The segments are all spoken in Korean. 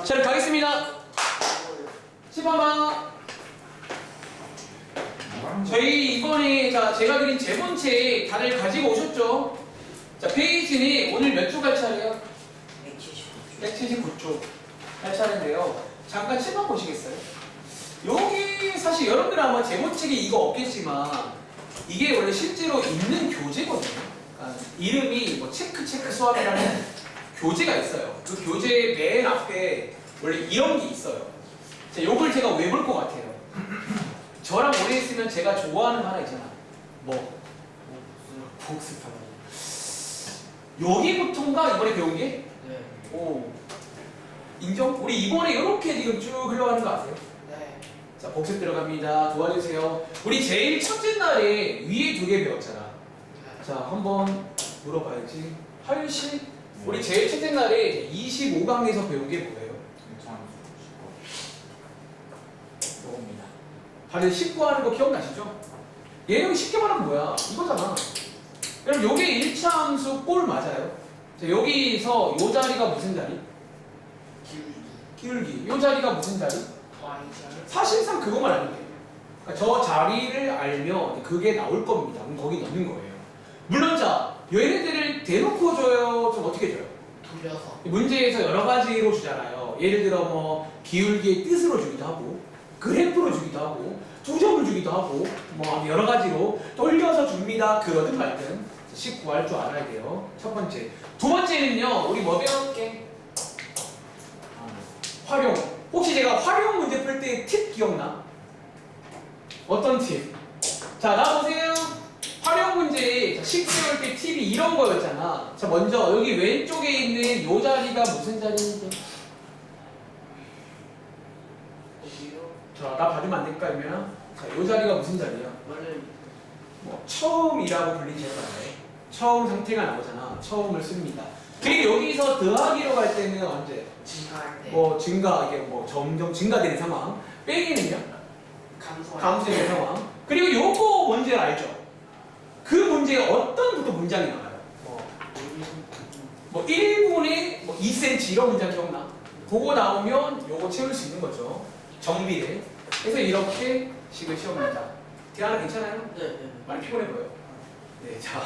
자, 가겠습니다. 10번만. 저희 이번에 제가 그린 제본책 다들 가지고 오셨죠? 자, 페이지는 오늘 몇 쪽 할 차례요? 179쪽 할 차례인데요. 잠깐 7번 보시겠어요? 여기 사실 여러분들 아마 제본책에 이거 없겠지만 이게 원래 실제로 있는 교재거든요. 그러니까 이름이 뭐 체크 수학이라는 교재가 있어요. 그 교재 맨 앞에 원래 이런 게 있어요. 자, 요걸 제가 왜 볼 것 같아요? 저랑 오래 있으면 제가 좋아하는 거 하나 있잖아. 복습하다. 여기부터인가 이번에 배운 게? 네. 오. 인정? 우리 이번에 이렇게 지금 쭉 흘러가는 거 아세요? 네. 자, 복습 들어갑니다. 도와주세요. 우리 제일 첫째 날에 위에 두 개 배웠잖아. 자, 한번 물어봐야지. 하윤씨, 우리 제일 첫째 날에 25강에서 배운 게 뭐예요? 뭐입니다. 다들 19 하는 거 기억나시죠? 얘는 쉽게 말하면 뭐야? 이거잖아. 그럼 요게 1차 함수 꼴 맞아요? 자, 여기서 요 자리가 무슨 자리? 기울기. 요 자리가 무슨 자리? 사실상 그것만 알면 돼요. 그러니까 저 자리를 알면 그게 나올 겁니다. 그럼 거기 넣는 거예요. 물론 자, 얘네들을 대놓고 줘요? 좀 어떻게 줘요? 돌려서. 문제에서 여러 가지로 주잖아요. 예를 들어 뭐 기울기의 뜻으로 주기도 하고 그래프로 주기도 하고 두 점을 주기도 하고 뭐 여러 가지로 돌려서 줍니다. 그러든 말든 19 할 줄 알아야 돼요. 첫 번째. 두 번째는요. 우리 뭐 배울게? 활용. 혹시 제가 활용 문제 풀 때 팁 기억나? 어떤 팁? 자, 나 보세요. 활용 문제 19 배울 때 팁이 이런 거였잖아. 자, 먼저 여기 왼쪽에 있는 요 자리가 무슨 자리인지? 자, 나 봐주면 안 될까, 그러면? 자, 요 자리가 무슨 자리야? 뭐 처음이라고 불리지 않아요. 처음 상태가 나오잖아. 처음을 씁니다. 그리고 여기서 더하기로 갈 때는 언제? 증가할 때. 뭐 증가, 이게 뭐 점점 증가되는 상황. 빼기는요? 감소되는 상황. 그리고 요거 문제 알죠? 그 문제에 어떤 문장이 나와요? 뭐 1분에 뭐 2cm 이런 문장 기억나? 그거 나오면 요거 채울 수 있는 거죠. 정비례. 그래서 이렇게 식을 시험합니다. 대화는 괜찮아요? 네. 많이 피곤해 보여요. 네, 자,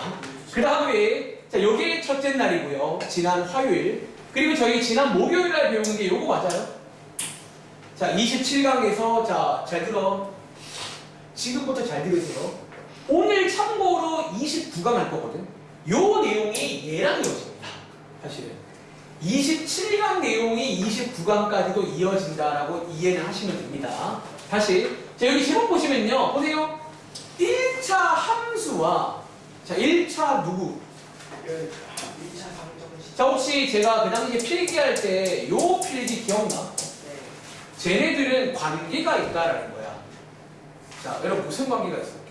그 다음에 자, 요게 첫째 날이고요. 지난 화요일. 그리고 저희 지난 목요일 날 배운 게 요거 맞아요? 자, 27강에서 자, 잘 들어. 지금부터 잘 들으세요. 오늘 참고로 29강 할 거거든. 요 내용이 얘랑 이어집니다. 사실은. 27강 내용이 29강까지도 이어진다라고 이해는 하시면 됩니다. 다시. 자, 여기 제목 보시면요. 보세요. 1차 함수와 자, 1차 누구? 1차 방정식. 자, 혹시 제가 그 당시에 필기할 때 요 필기 기억나? 네. 쟤네들은 관계가 있다라는 거야. 자, 여러분 무슨 관계가 있을게?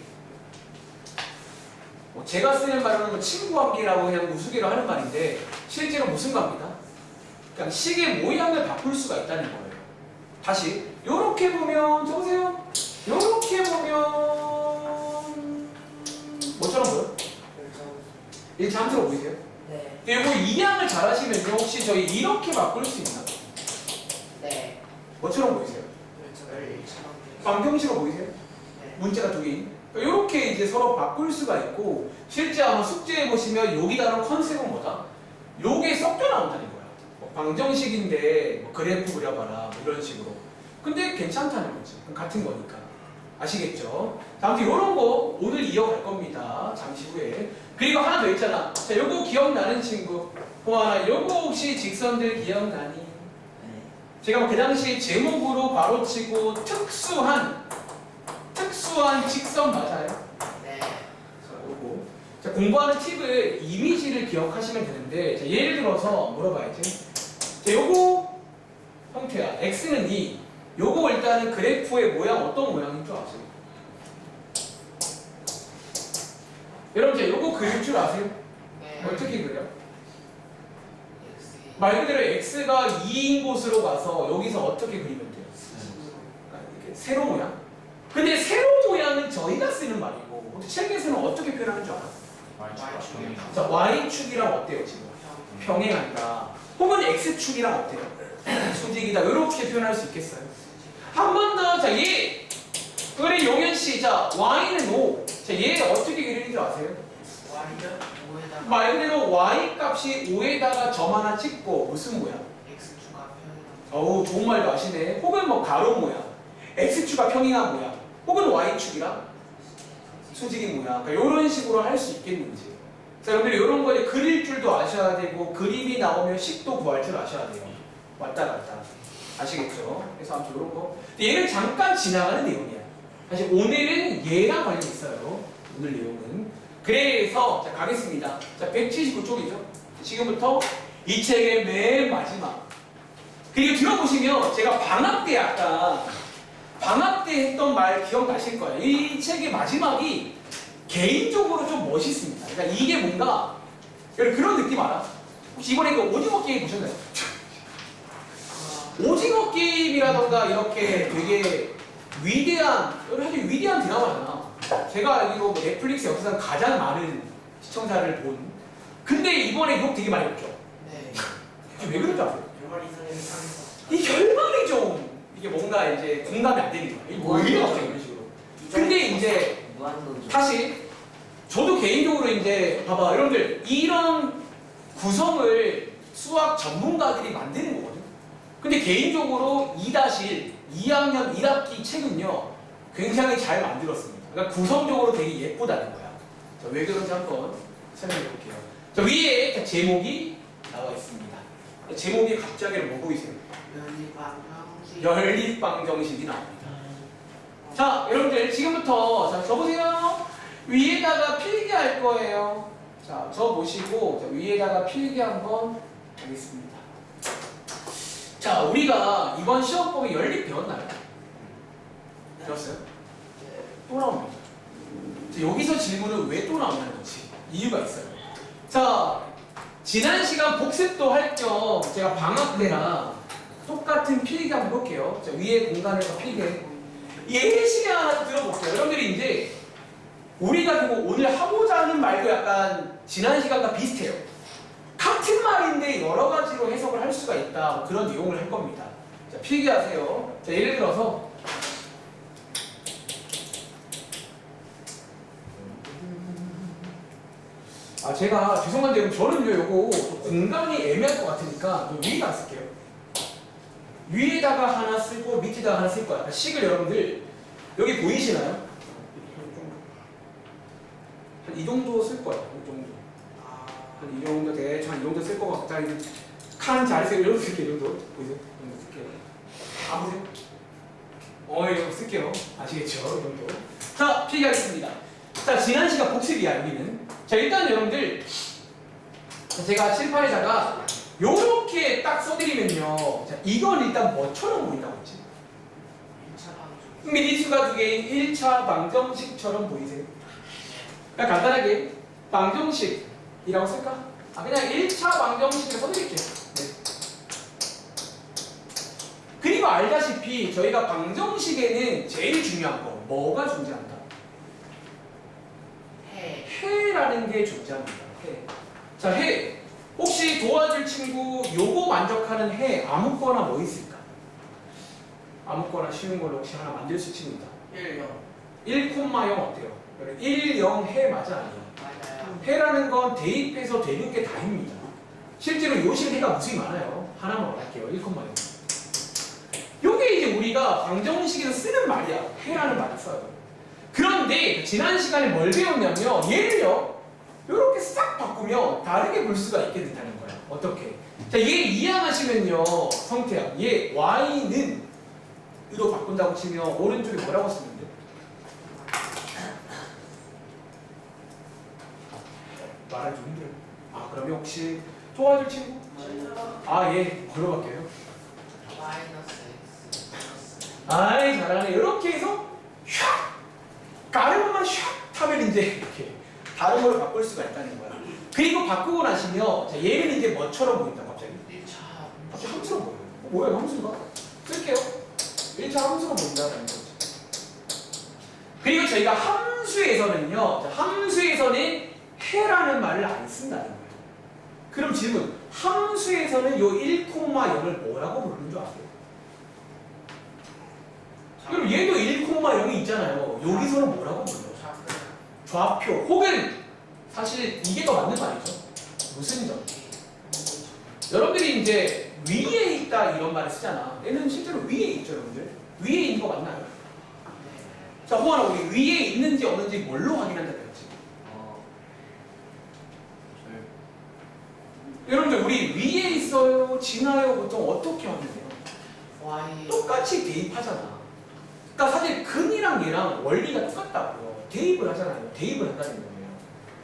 뭐 제가 쓰는 말은 뭐 친구 관계라고 그냥 우스개로 하는 말인데 실제로 무슨 관계다? 그냥 식의 모양을 바꿀 수가 있다는 거예요. 다시 요렇게 보면 저보세요. 요렇게 보면 뭐처럼 보여? 1차 함수로 보이세요? 네. 그리고 이 양을 잘 하시면요. 혹시 저희 이렇게 바꿀 수 있나? 네. 뭐처럼 보이세요? 1차 방정식. 방정식으로 보이세요? 네. 문자가 두 개인. 이렇게 이제 서로 바꿀 수가 있고 실제 아마 숙제해 보시면 여기 다룬 컨셉은 뭐다? 요게 섞여 나온다는 거야. 뭐 방정식인데 뭐 그래프 그려봐라 뭐 이런 식으로. 근데 괜찮다는 거지. 같은 거니까. 아시겠죠? 자, 아무튼 요런 거 오늘 이어갈 겁니다. 잠시 후에. 그리고 하나 더 있잖아. 자, 요거 기억나는 친구. 와, 요거 혹시 직선들 기억나니? 네. 제가 뭐 그 당시 제목으로 바로 치고 특수한 직선 맞아요? 네. 자, 요거. 자, 공부하는 팁을 이미지를 기억하시면 되는데, 자, 예를 들어서 물어봐야지. 자, 요거 형태야. X는 2. 요거 일단은 그래프의 모양 어떤 모양인 줄 아세요? 여러분, 자, 요거 그릴 줄 아세요? 네. 어떻게 그려? X. 말 그대로 X가 2인 곳으로 가서 여기서 어떻게 그리면 돼요? 이렇게 세로 모양? 근데 세로 모양은 저희가 쓰는 말이고 책에서는 어떻게 표현하는 줄 알아? 자, Y축이랑 어때요 지금? 평행한다. 혹은 X축이랑 어때요? 수직 조직이다. 이렇게 표현할 수 있겠어요. 한 번 더. 자, 얘. 그래, 용현 씨. 자, y는 5. 자, 얘 어떻게 그리는 줄 아세요? Y는 5에다가 말 그대로 y 값이 5에다가 점 하나 찍고 무슨 모양? X축과 평이랑 어우, 좋은 말도 아시네. 혹은 뭐 가로 모양, x축과 평행한 모양, 혹은 y축이랑 수직인 모양. 그러니까 이런 식으로 할 수 있겠는지. 자, 여러분들 이런 거 이제 그릴 줄도 아셔야 되고 그림이 나오면 식도 구할 줄 아셔야 돼요. 왔다 갔다. 아시겠죠? 그래서 아무튼 이런 거. 얘는 잠깐 지나가는 내용이야. 사실 오늘은 얘랑 관련이 있어요. 오늘 내용은. 그래서 자, 가겠습니다. 자, 179쪽이죠. 지금부터 이 책의 맨 마지막. 그리고 들어보시면 제가 방학 때 아까 방학 때 했던 말 기억나실 거예요. 이 책의 마지막이 개인적으로 좀 멋있습니다. 그러니까 이게 뭔가 여러분 그런 느낌 알아? 혹시 이번에 그 오징어 게임 보셨나요? 오징어 게임이라던가 이렇게 되게 위대한, 사실 위대한 드라마잖아. 제가 알기로 뭐 넷플릭스 역사상 가장 많은 시청자를 본. 근데 이번에 욕 되게 많이 먹죠. 네. 왜 그런지 아세요? 결말 이상의 상에서 이 결말이 좀 이게 뭔가 이제 공감이 안 되는 거야. 이게 뭐예요? 갑자기 이런 식으로. 근데 이제 무한도전. 사실 저도 개인적으로 이제 봐봐 여러분들 이런 구성을 수학 전문가들이 만드는 거거든요. 근데 개인적으로 2-1 2학년 1학기 책은요 굉장히 잘 만들었습니다. 그러니까 구성적으로 되게 예쁘다는 거야. 자, 왜 그런지 한번 설명해 볼게요. 자, 위에 자, 제목이 나와 있습니다. 제목이 갑자기 뭐 보이세요? 연립방정식 연립방정식이 나옵니다. 자, 여러분들 지금부터 자, 적으세요. 위에다가 필기할 거예요. 자, 저 보시고 자, 위에다가 필기 한번 하겠습니다. 자, 우리가 이번 시험법에 연립 배웠나요? 배웠어요? 또 나옵니다. 자, 여기서 질문은 왜 또 나오냐는 거지. 이유가 있어요. 자, 지난 시간 복습도 할 겸 제가 방학 때랑 똑같은 필기 한번 볼게요. 자, 위에 공간에서 필기. 예시를 하나 들어볼게요. 여러분들이 이제 우리가 그거 오늘 하고자 하는 말도 약간 지난 시간과 비슷해요. 같은 말인데 여러 가지로 해석을 할 수가 있다. 뭐 그런 내용을 할 겁니다. 자, 필기하세요. 자, 예를 들어서 제가 죄송한데 그럼 저는요 요거 공간이 애매할 것 같으니까 위에다 쓸게요. 위에다가 하나 쓰고 밑에다가 하나 쓸 거야. 식을 여러분들 여기 보이시나요? 한 이 정도 쓸 거야. 이 정도. 한 이 정도 대충 이 정도 쓸 거 같다. 칸 잘했어요. 이 정도 쓸게요. 이 정도. 보이세요? 이 정도 쓸게요. 안 보세요? 이 정도 쓸게요. 아시겠죠? 이 정도. 자, 필기하겠습니다. 자, 지난 시간 복습이야, 여기는. 자, 일단 여러분들 제가 칠판에다가 요렇게 딱 써드리면요. 자, 이건 일단 뭐처럼 보인다고 했지? 1차 방정 미리수가 두 개인 1차 방정식처럼 보이세요? 그러니까 간단하게 방정식이라고 쓸까? 그냥 1차 방정식을 써드릴게요. 네. 그리고 알다시피 저희가 방정식에는 제일 중요한 거 뭐가 존재한다? 해라는 게 존재합니다. 해. 자, 해. 혹시 도와줄 친구 요거 만족하는 해 아무거나 뭐 있을까? 아무거나 쉬운 걸로 혹시 하나 만들 수 있습니다. 1, 1,0 어때요? 1, 0 해 맞아 아니에요? 맞아요. 해라는 건 대입해서 되는 게 다입니다. 실제로 요식 해가 무수히 많아요. 하나만 말할게요. 1,0. 요게 이제 우리가 방정식에서 쓰는 말이야. 해라는 말을 써요. 그런데 지난 시간에 뭘 배웠냐면 얘를요 이렇게 싹 바꾸면 다르게 볼 수가 있게 된다는 거야. 어떻게? 자, 얘 이해하시면요 성태야, 얘 y는 으로 바꾼다고 치면 오른쪽에 뭐라고 쓰면 돼? 말하기 좀 힘들어. 그러면 혹시 도와줄 친구? 예, 뭘로 바뀌어요? 마이너스 X 아이 잘하네. 이렇게 해서 샥 가르마만 샥 하면 이제 이렇게 다른 걸로 바꿀 수가 있다는 거야. 그리고 바꾸고 나시면 자, 얘는 이제 뭐처럼 보인다 갑자기? 1차 갑자기 함수로 보여요. 뭐야 함수가? 쓸게요. 1차 함수로 보인다는 거지. 그리고 저희가 함수에서는요, 자, 함수에서는 해라는 말을 안 쓴다는 거예요. 그럼 질문, 함수에서는 요 1,0을 뭐라고 부르는 줄 아세요? 그럼 얘도 1,0이 있잖아요. 여기서는 뭐라고 불러요? 좌표 혹은 사실 이게 더 맞는 말이죠. 무슨 점? 여러분들이 이제 위에 있다 이런 말을 쓰잖아. 얘는 실제로 위에 있죠, 여러분들. 위에 있는 거 맞나요? 자, 호환아, 우리 위에 있는지 없는지 뭘로 확인한다 그랬지? 여러분들 우리 위에 있어요, 지나요, 보통 어떻게 확인해요? Y 똑같이 대입하잖아. 그러니까 사실 근이랑 얘랑 원리가 똑같다고요. 대입을 하잖아요. 대입을 한다는 거예요.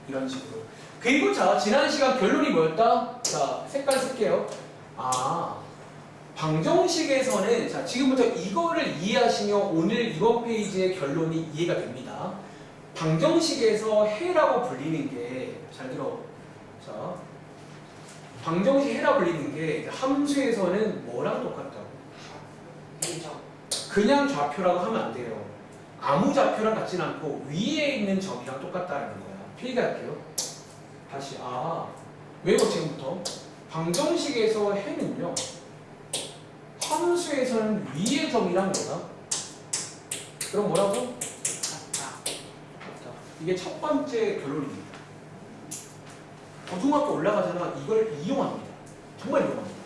이런 식으로. 그리고 자, 지난 시간 결론이 뭐였다? 자, 색깔 쓸게요. 아, 방정식에서는 자, 지금부터 이거를 이해하시면 오늘 이번 페이지의 결론이 이해가 됩니다. 방정식에서 해라고 불리는 게 잘 들어. 자, 방정식 해라 불리는 게 함수에서는 뭐랑 똑같다고? 1점 그냥 좌표라고 하면 안 돼요. 아무 좌표랑 같진 않고 위에 있는 점이랑 똑같다는 거야. 필기할게요. 다시 외워 지금부터. 방정식에서 해는요. 함수에서는 위의 점이랑 뭐다? 그럼 뭐라고? 같다 이게 첫 번째 결론입니다. 고등학교 올라가잖아. 이걸 이용합니다. 정말 이용합니다.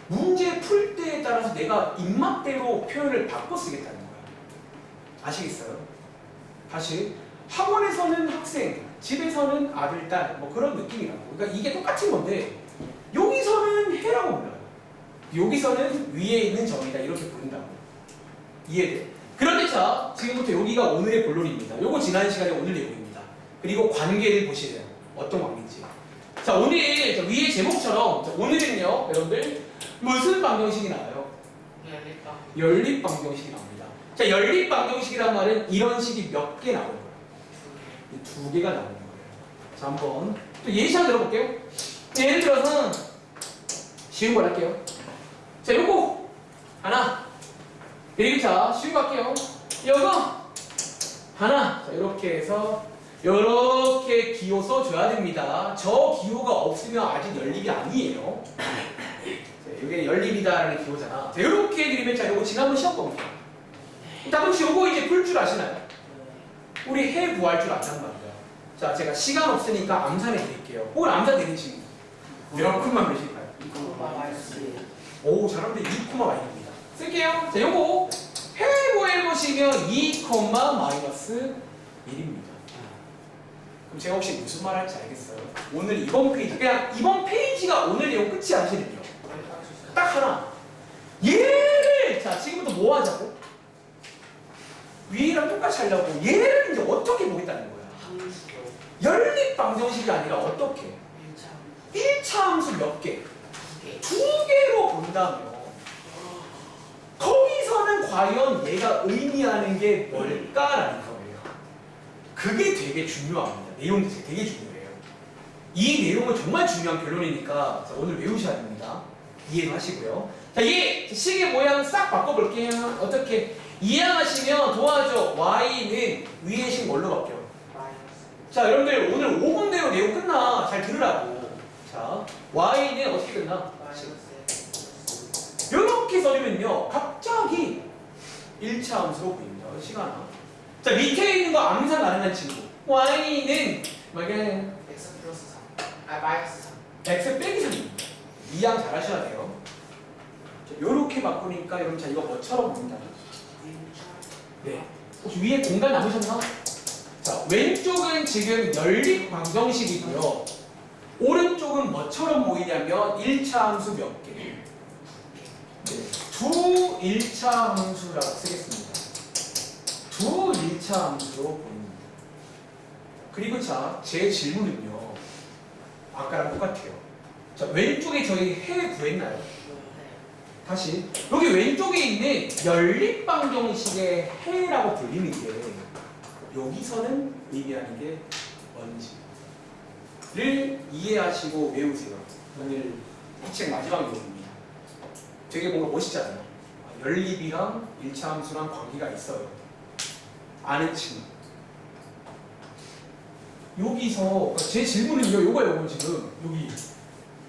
문제 풀 때에 따라서 내가 입맛대로 표현을 바꿔 쓰겠다는 거야. 아시겠어요? 다시 학원에서는 학생, 집에서는 아들, 딸, 뭐 그런 느낌이라고. 그러니까 이게 똑같은 건데 여기서는 해라고 불러요. 여기서는 위에 있는 점이다 이렇게 부른다고. 이해돼? 그런데 자, 지금부터 여기가 오늘의 본론입니다. 요거 지난 시간에 오늘 내용입니다. 그리고 관계를 보시래요. 어떤 관계인지. 자, 오늘 위에 제목처럼 자, 오늘은요, 여러분들 무슨 방정식이 나와요? 연립 방정식이 나옵니다. 자, 연립 방정식이란 말은 이런 식이 몇 개 나오는 거예요? 두 개가 나오는 거예요. 자, 한번 또 예시 한번 들어볼게요. 예를 들어서 쉬운 걸 할게요. 자, 요거 하나. 그리고 자, 쉬운 거 할게요. 요거 하나. 자, 이렇게 해서 요렇게 기호 써줘야 됩니다. 저 기호가 없으면 아직 연립이 아니에요. 자, 이게 연립이다라는 기호잖아. 자, 요렇게 드리면 자, 요거 지난번 시험 겁니다. 혹시 요거 이제 풀 줄 아시나요? 우리 해 구할 줄 안단 말이야. 자, 제가 시간 없으니까 암산해 드릴게요. 혹은 암산 되는 친구 몇 콤마 몇일까요? 오, 잘하는데 2,-1입니다. 쓸게요. 자, 요거 해보시면 2,-1입니다. 그럼 제가 혹시 무슨 말 할지 알겠어요? 오늘 이번 페이지, 그냥 이번 페이지가 오늘 내용 끝이 아니시는요? 딱 하나. 얘를 자, 지금부터 뭐 하자고? 위랑 똑같이 하려고 얘를 이제 어떻게 보겠다는 거야? 연립 방정식이 아니라 어떻게? 1차 함수 몇 개? 2개로 본다면 거기서는 과연 얘가 의미하는 게 뭘까라는 거예요. 그게 되게 중요합니다. 내용이 되게 중요해요. 이 내용은 정말 중요한 결론이니까 자, 오늘 외우셔야 됩니다. 이해도 하시고요. 자, 이 식의 모양 싹 바꿔볼게요. 어떻게? 이해하시면 도와줘. y는 위에 식 뭘로 바뀌어? 자, 여러분들 오늘 5분대로 내용 끝나. 잘 들으라고. 자, y는 어떻게 끝나? 이렇게 써주면요 갑자기 1차 함수로 보입니다. 시간아. 자, 밑에 있는 거 암산 가능한 친구 y는 뭐게 x 플러스 3 마이너스 3 x 빼기 3입니다. 이양 잘 하셔야 돼요. 자, 요렇게 바꾸니까 여러분 자 이거 뭐처럼 보인다? 네. 혹시 위에 공간 남으셨나? 자, 왼쪽은 지금 연립 방정식이고요. 오른쪽은 뭐처럼 보이냐면 1차 함수 몇 개? 네. 두 1차 함수라고 쓰겠습니다. 두 1차 함수로 보입니다. 그리고 자, 제 질문은요. 아까랑 똑같아요. 자, 왼쪽에 저희 해 구했나요? 다시 여기 왼쪽에 있는 연립방정식의 해라고 불리는 게 여기서는 의미하는 게 뭔지를 이해하시고 외우세요. 오늘 이 책 마지막 내용입니다. 되게 뭔가 멋있잖아요. 연립이랑 1차 함수랑 관계가 있어요. 아는 친구. 여기서 제 질문은요. 요거예요. 지금 여기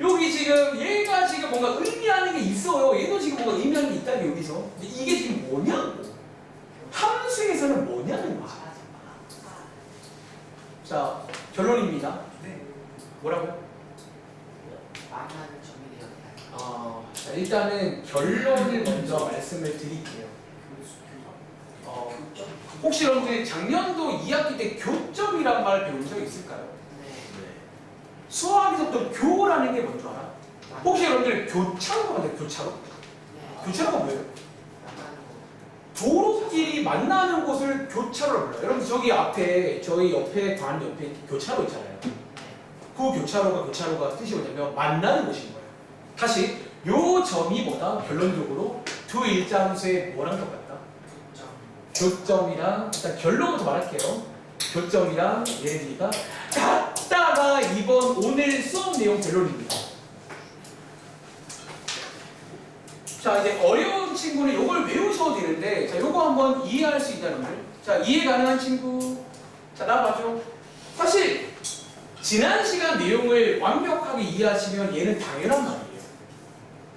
여기 지금 얘가 지금 뭔가 의미하는 게 있어요. 얘도 지금 뭔가 의미하는 게 있다니 여기서. 근데 이게 지금 뭐냐고. 함수에서는 뭐냐는 거지. 자, 결론입니다. 네. 뭐라고요? 만나는 점이 되어야 자, 일단은 결론을 먼저 말씀을 드릴게요. 혹시 여러분들 작년도 2학기 때 교점이란 말 배운 적 있을까요? 네. 수학에서부터 교라는 게 뭔지 알아? 혹시 여러분들 교차로가 뭔데? 교차로? 네. 교차로가 뭐예요? 만나는 거. 도로끼리 만나는 곳을 교차로라고 불러요. 여러분 저기 앞에 저희 옆에 관 옆에 교차로 있잖아요. 그 교차로가 뜻이 뭐냐면 만나는 곳인 거예요. 다시 요 점이 뭐다? 결론적으로 두 일자함수의 뭐랑 똑같다? 교점이랑 일단 결론부터 말할게요. 교점이랑 얘네들이가 같다가 이번 오늘 수업 내용 결론입니다. 자 이제 어려운 친구는 이걸 외우셔도 되는데 자 요거 한번 이해할 수 있다는 분. 자 이해 가능한 친구 자 나와봐줘. 사실 지난 시간 내용을 완벽하게 이해하시면 얘는 당연한 말이에요.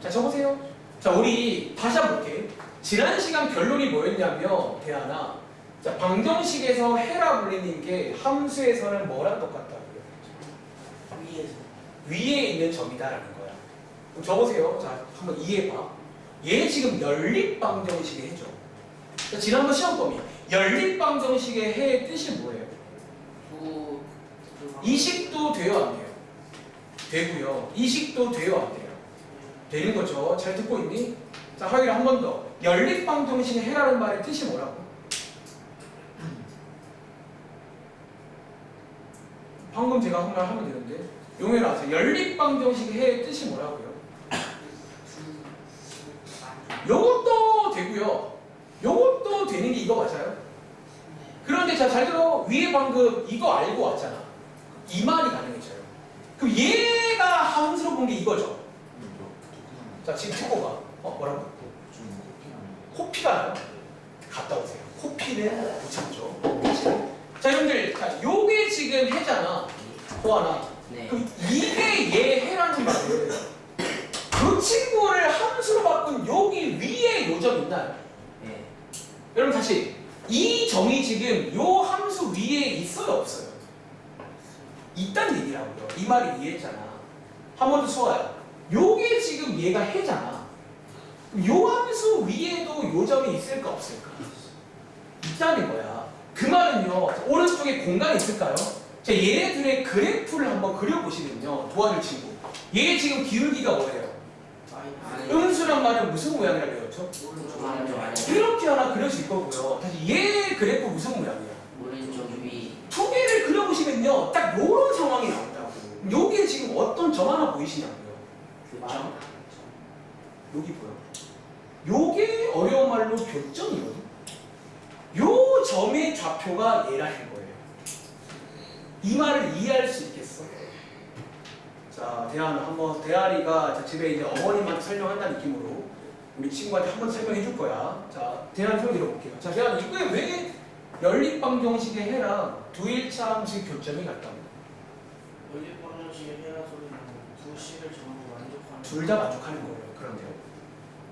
자 적으세요. 자 우리 다시 한번 볼게. 지난 시간 결론이 뭐였냐면 대하나 자 방정식에서 해라 불리는 게 함수에서는 뭐랑 똑같다고요? 위에서. 위에 있는 점이다라는 거야. 그럼 적으세요. 자 한번 이해해봐. 얘 지금 연립방정식의 해죠. 자, 지난번 시험 범위 연립방정식의 해의 뜻이 뭐예요? 이식도 돼요 안 돼요? 되고요. 이식도 돼요 안 돼요? 되는 거죠. 잘 듣고 있니? 자 하율아 한 번 더. 연립방정식의 해라는 말의 뜻이 뭐라고? 방금 제가 한 말 하면 되는데 용해라. 연립방정식의 해의 뜻이 뭐라고요? 요것도 되고요. 요것도 되는 게 이거 맞아요? 그런데 자 잘 들어. 위에 방금 이거 알고 왔잖아. 이 말이 가능해져요. 그럼 얘가 함수로 본 게 이거죠. 자 지금 듣고 봐. 뭐라고? 코피가 나요? 갔다 오세요. 코피는 못 참죠. 자 여러분들 자 요게 지금 해잖아. 호하나. 네. 그럼 이게 얘 해라는 말은 그 친구를 함수로 바꾼 여기 위에 요점 있나요? 네. 여러분 다시 이 점이 지금 요 함수 위에 있어요 없어요? 있다는 얘기라고요. 이 말이 이해했잖아. 한 번 더 수아야. 요게 지금 얘가 해잖아. 그럼 요 함수 위에도 요 점이 있을까 없을까? 있다는 거야. 그 말은요. 오른쪽에 공간이 있을까요? 자 얘네들의 그래프를 한번 그려보시면요. 도와줄 친구. 얘 지금 기울기가 뭐예요? 음수란 말은 무슨 모양이라 배웠죠? 이렇게 하나 그려질 거고요. 다시 얘 그래프 무슨 모양이야? 오른쪽 위. 두 개를 그려보시면요. 딱 요런 상황이 나온다고. 여기에 지금 어떤 점 하나 보이시냐고요? 교점. 여기 보여. 요게 어려운 말로 교점이거든. 요 점의 좌표가 얘라는 거예요. 이 말을 이해할 수 있겠어? 자, 대한 한번 대아리가 집에 이제 어머님한테 설명한다는 느낌으로 우리 친구한테 한번 설명해 줄 거야. 자, 대한 소리 들어볼게요. 자, 대한 이거에 왜 연립방정식의 해랑 두일차 함수의 교점이 같다고? 연립방정식의 해라 소리는 두 식을 전부 만족하는. 둘 다 만족하는 거예요. 그런데요.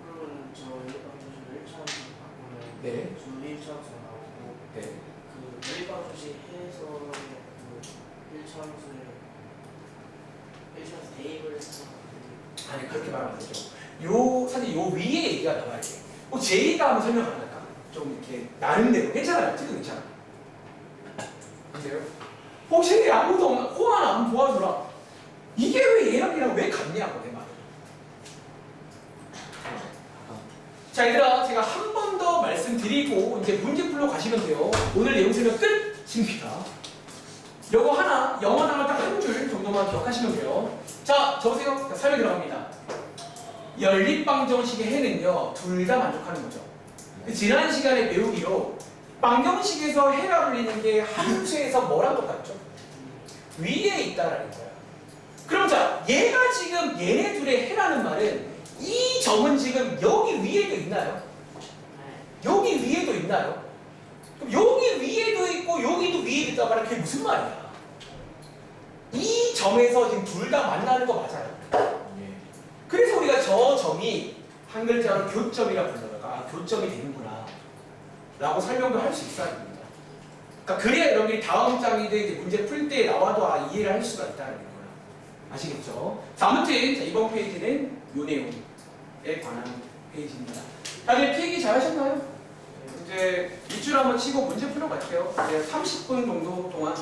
그러면 저 연립방정식을 1차 함수로 바꾸면 네. 주 1차 함수가 나오고 네. 그 연립방정식 해에서의 그 1차 함수의 1차 함수 대입을 해서 아니 그렇게 말하면 안 되죠. 요 사실 요 위에 얘기가 나와야 돼. 제이가 한번 설명 안 할까? 좀 이렇게 나름대로 괜찮아요. 지금 괜찮아. 보세요. 혹시 아무도 없나? 호환아 한번 도와주라. 이게 왜 얘랑 얘랑 왜 같냐고 내 말. 자 얘들아 제가 한 번 더 말씀드리고 이제 문제 풀러 가시면 돼요. 오늘 내용 설명 끝입니다. 요거 하나 영어 단어 딱 한 줄 정도만 기억하시면 돼요. 자 적으세요. 자, 설명 들어갑니다. 연립방정식의 해는요 둘 다 만족하는 거죠. 지난 시간에 배우기로 방정식에서 해라 불리는 게 함수에서 뭐랑 똑같죠? 위에 있다라는 거야. 그럼 자 얘가 지금 얘네 둘의 해라는 말은 이 점은 지금 여기 위에도 있나요? 여기 위에도 있나요? 그럼 여기 위에도 있고 여기도 위에도 있다 말은 그게 무슨 말이야? 이 점에서 지금 둘 다 만나는 거 맞아요? 네. 그래서 우리가 저 점이 한 글자로 교점이라 불러요. 아, 교점이 되는구나 라고 설명도 할 수 있어야 됩니다. 그러니까 그래야 여러분들이 다음 장이든 이제 문제 풀 때 나와도 이해를 할 수가 있다는 거예요. 아시겠죠? 자, 아무튼 자, 이번 페이지는 요 내용에 관한 페이지입니다. 다들 필기 잘 하셨나요? 이제 밑줄 한번 치고 문제 풀러 갈게요. 이제 30분 정도 동안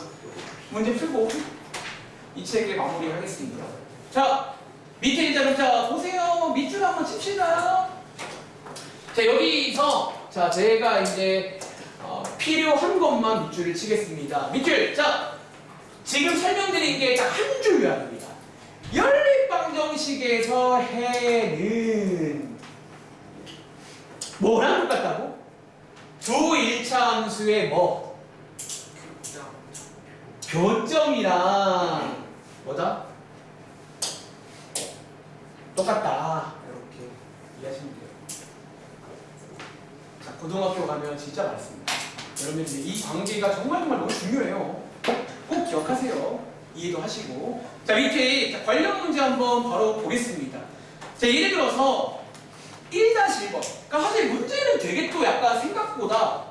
문제 풀고 이 책에 마무리하겠습니다. 자, 밑에 이제 자 보세요. 밑줄 한번 칩시다. 자, 여기서 자 제가 이제 필요한 것만 밑줄을 치겠습니다. 밑줄. 자, 지금 설명드린 게 딱 한 줄 요약입니다. 연립방정식에서 해는 뭐랑 똑같다고? 두 일차함수의 뭐? 교점이랑 뭐다? 똑같다. 이렇게 이해하시면 돼요. 자, 고등학교 가면 진짜 많습니다. 여러분들 이 관계가 정말 너무 중요해요. 꼭 기억하세요. 이해도 하시고. 자, 밑에 관련 문제 한번 바로 보겠습니다. 자, 예를 들어서 1-1번. 그러니까 사실 문제는 되게 또 약간 생각보다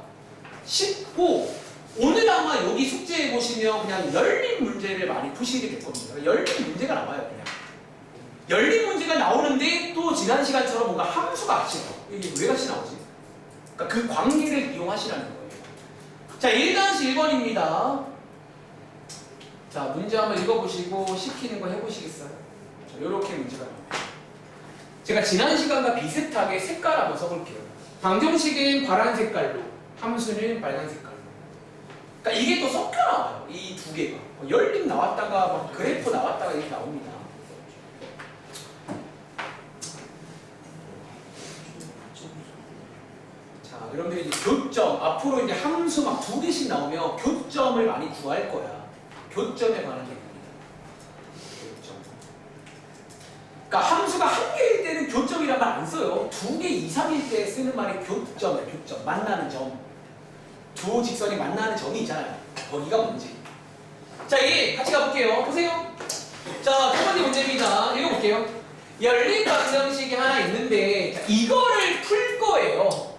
쉽고, 오늘 아마 여기 숙제해 보시면 그냥 열린 문제를 많이 푸시게 될 겁니다. 열린 문제가 나와요, 그냥. 열린 문제가 나오는데 또 지난 시간처럼 뭔가 함수가 같이 나와요. 이게 왜 같이 나오지? 그러니까 그 관계를 이용하시라는 거예요. 자, 1-1번입니다. 자, 문제 한번 읽어보시고 시키는 거 해보시겠어요? 자, 이렇게 문제가 나옵니다. 제가 지난 시간과 비슷하게 색깔 한번 써볼게요. 방정식은 파란 색깔로, 함수는 빨간 색깔로. 그러니까 이게 또 섞여 나와요. 이 두 개가. 열림 나왔다가 막 그래프 나왔다가 이렇게 나옵니다. 자, 여러분들이 이제 교점, 앞으로 이제 함수 막 두 개씩 나오면 교점을 많이 구할 거야. 교점에 관한 얘기입니다. 교점. 그러니까 함수가 한 개일 때는 교점이란 말 안 써요. 두 개 이상일 때 쓰는 말이 교점이에요. 교점. 만나는 점. 두 직선이 만나는 점이 있잖아요. 거기가 뭔지. 자, 이게 같이 가볼게요. 보세요. 자, 첫 번째 문제입니다. 읽어볼게요. 열린 방정식이 하나 있는데, 자, 이거를 풀 거예요.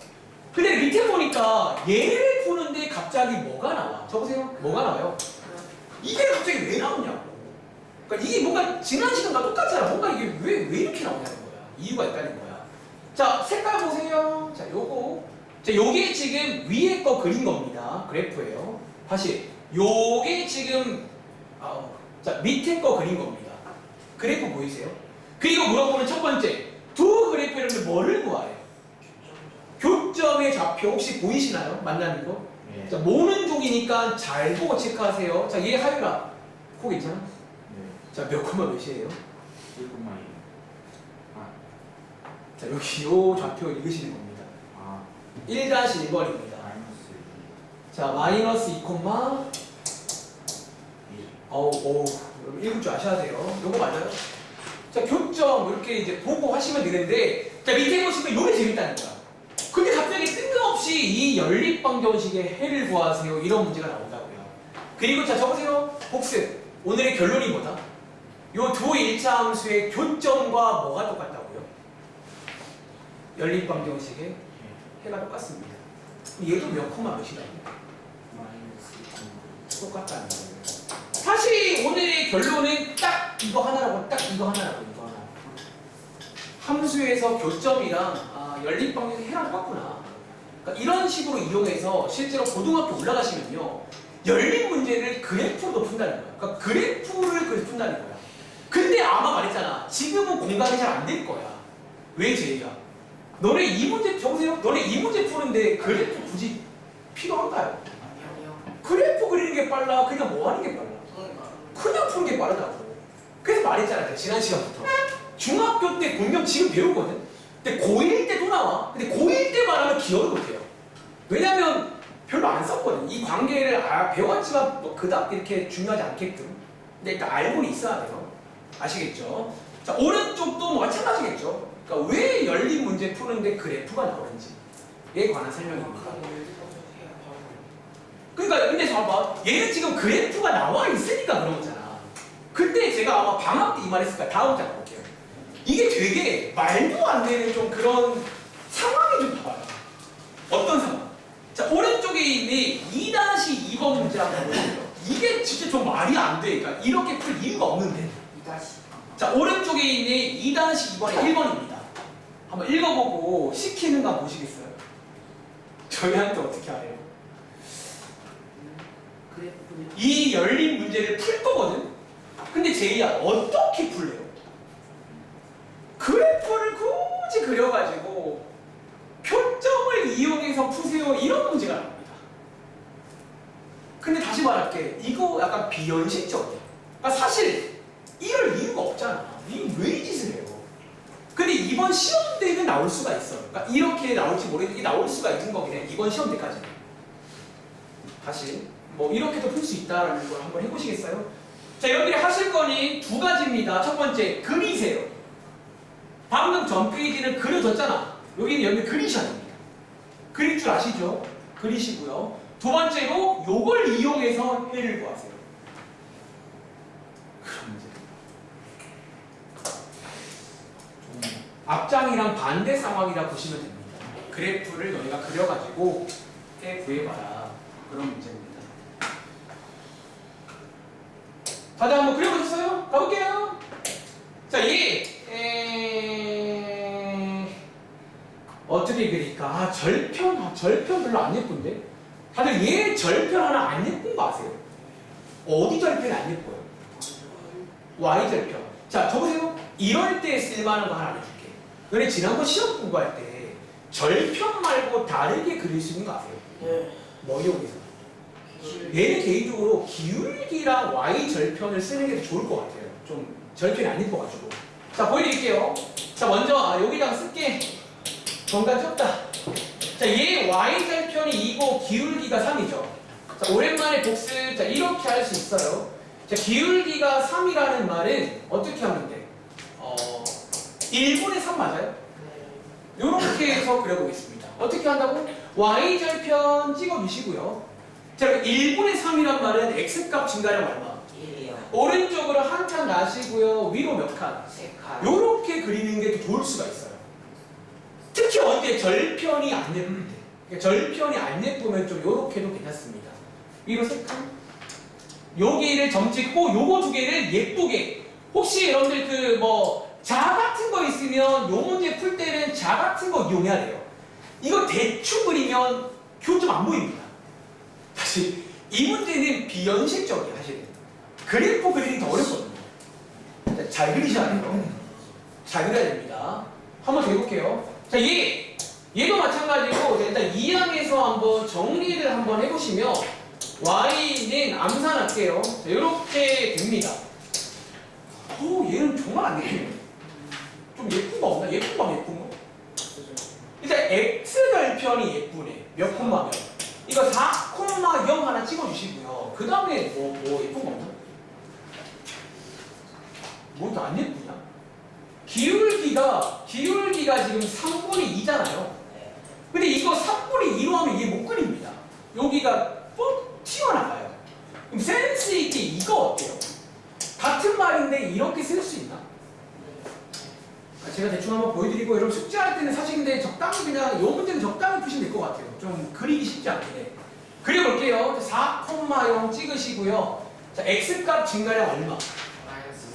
근데 밑에 보니까 얘를 푸는데 갑자기 뭐가 나와? 저보세요. 뭐가 나와요? 이게 갑자기 왜 나오냐고. 그러니까 이게 뭔가 지난 시간과 똑같잖아. 뭔가 이게 왜 이렇게 나오냐는 거야. 이유가 있다는 거야. 자, 색깔 보세요. 자, 요거. 자, 요게 지금 위에 거 그린 겁니다. 그래프예요. 다시. 요게 지금 자, 밑에 거 그린 겁니다. 그래프 보이세요? 그리고 물어보는 첫 번째. 두 그래프 이름을 뭐를 구하래요? 교점의 좌표 혹시 보이시나요? 만나는 거? 네. 자, 모는 종이니까 잘 보고 체크하세요. 자, 얘 하유라. 코 괜찮아? 네. 자, 몇 코마 몇이에요? 1,2. 아. 자, 여기 요 좌표 읽으시는 겁니다. 아. 1-1번입니다. 마이너스 자, 마이너스 2 콤마 1. 여러분 읽을 줄 아셔야 돼요. 요거 맞아요? 자, 교점 이렇게 이제 보고 하시면 되는데, 자, 밑에 보시면 요게 재밌다는 거야. 근데 갑자기 뜬금없이 이 연립방정식의 해를 구하세요. 이런 문제가 나온다고요. 그리고 자, 적으세요. 복습. 오늘의 결론이 뭐다? 요 두 일차함수의 교점과 뭐가 똑같다고요? 연립방정식의 해가 똑같습니다. 얘도 몇 코마 몇이라고? 마이너스 똑같다는 거예요. 사실 오늘의 결론은 딱 이거 하나라고, 딱 이거 하나라고, 이거 하나. 함수에서 교점이랑 연립방정식 해랑 똑같구나. 그러니까 이런 식으로 이용해서 실제로 고등학교 올라가시면요, 열린 문제를 그래프로 푼다는 거야. 그러니까 그래프를 그래서 푼다는 거야. 근데 아마 말했잖아. 지금은 공감이 잘 안 될 거야. 왜 제이야? 너네 이 문제 적으세요. 너네 이 문제 푸는데 그래프 굳이 필요한가요? 아니요. 그래프 그리는 게 빨라? 그냥 뭐 하는 게 빨라? 그냥 푸는 게 빠르다고. 그래서 말했잖아. 지난 시간부터. 중학교 때 분명 지금 배우거든. 근데 고1 때도 나와. 근데 고1 때만 하면 기억을 못해요. 왜냐면 별로 안 썼거든. 이 관계를 배웠지만 뭐 그닥 이렇게 중요하지 않게끔. 근데 일단 알고는 있어야 돼요. 아시겠죠? 자, 오른쪽도 마찬가지겠죠. 그러니까 왜 열린 문제 푸는데 그래프가 나오는지에 관한 설명입니다. 그러니까 근데 봐봐. 얘는 지금 그래프가 나와 있으니까 그런 거잖아. 근데 제가 아마 방학 때 이 말 했을 거야. 다음 장 볼게요. 이게 되게 말도 안 되는 좀 그런 상황이 좀 봐봐요. 어떤 상황? 자, 오른쪽에 있는 2-2번 문제 한번 보세요. 이게 진짜 좀 말이 안 돼. 그러니까 이렇게 풀 이유가 없는데. 2다시. 자, 오른쪽에 있는 2-2번의 1번입니다. 한번 읽어보고 시키는 거 한번 보시겠어요? 저희한테 어떻게 알아요? 그래프는 이 열린 문제를 풀 거거든? 근데 제이야 어떻게 풀래요? 그래프를 굳이 그려가지고 표점을 이용해서 푸세요 이런 문제가 나옵니다. 근데 다시 말할게, 이거 약간 비현실적이야. 그러니까 사실 이럴 이유가 없잖아. 니 왜 이 짓을 해요? 근데 이번 시험 때는 나올 수가 있어. 그러니까 이렇게 나올지 모르겠는데 나올 수가 있는 거긴 해. 이번 시험 때까지는. 다시 뭐 이렇게도 풀 수 있다라는 걸 한번 해보시겠어요? 자, 여러분들이 하실 거니 두 가지입니다. 첫 번째, 그리세요. 방금 전 페이지는 그려졌잖아. 여기는 여러분들 그리셔야 됩니다. 그릴 줄 아시죠? 그리시고요. 두 번째로 요걸 이용해서 해를 구하세요. 그럼 이제 앞장이랑 반대 상황이라 보시면 됩니다. 그래프를 너희가 그려가지고 해 구해봐라. 그런 문제입니다. 다들 한번 그려보셨어요? 가볼게요. 자, 어떻게 그릴까? 절편 별로 안 예쁜데? 다들 얘 절편 하나 안 예쁜 거 아세요? 어디 절편이 안 예뻐요? Y절편. 자, 저보세요. 이럴 때 쓸만한 거 하나 알려줄게. 너네 지난번 시험 공부할 때 절편 말고 다르게 그릴 수 있는 거 아세요? 네. 뭐 이용해서? 얘는 개인적으로 기울기랑 Y절편을 쓰는 게 더 좋을 것 같아요. 좀 절편이 안 예뻐가지고. 자, 보여드릴게요. 자, 먼저 여기다가 쓸게. 정답이 없다. 자, 얘 Y절편이 2고 기울기가 3이죠. 자, 오랜만에 복습. 자, 이렇게 할 수 있어요. 자, 기울기가 3이라는 말은 어떻게 하면 돼? 1분의 3 맞아요? 이렇게 해서 그려보겠습니다. 어떻게 한다고? Y절편 찍어주시고요. 자, 1분의 3이란 말은 X값 증가량 얼마? 1이요. 오른쪽으로 한 칸 나시고요. 위로 몇 칸? 3칸. 요렇게 그리는 게 더 좋을 수가 있어요. 특히 언제 절편이 안 예쁠 때. 그러니까 절편이 안 예쁘면 좀 요렇게도 괜찮습니다. 위로 3칸. 여기를 점 찍고 요거 두 개를 예쁘게. 혹시 여러분들 그 뭐 자 같은 거 있으면 요 문제 풀 때는 자 같은 거 이용해야 돼요. 이거 대충 그리면 교점 안 보입니다. 다시 이 문제는 비현실적이야 사실은. 그래프 그리기 더 어렵거든요. 자, 잘 그리셔야 돼요. 잘 그려야 됩니다. 한번 더 해볼게요. 자, 얘도 마찬가지고 일단 2항에서 한번 정리를 한번 해보시면 y는 암산할게요. 자, 이렇게 됩니다. 얘는 정말 안 되겠네. 좀 예쁜 거 없나? 예쁜 거 일단 x절편이 예쁘네. 몇 콤마면? 이거 4,0 하나 찍어주시고요. 그 다음에 뭐 예쁜 거 없나? 뭐 더 안 예쁘냐? 기울기가 지금 3분의 2잖아요. 근데 이거 3분의 2로 하면 이게 못 그립니다. 여기가 뻑 튀어나가요. 그럼 센스 있게 이거 어때요? 같은 말인데 이렇게 쓸 수 있나? 제가 대충 한번 보여드리고 여러분 숙제할 때는 사실 근데 적당히 그냥 이 문제는 적당히 푸시면 될 것 같아요. 좀 그리기 쉽지 않게. 그려볼게요. 4,0 찍으시고요. 자, x값 증가량 얼마?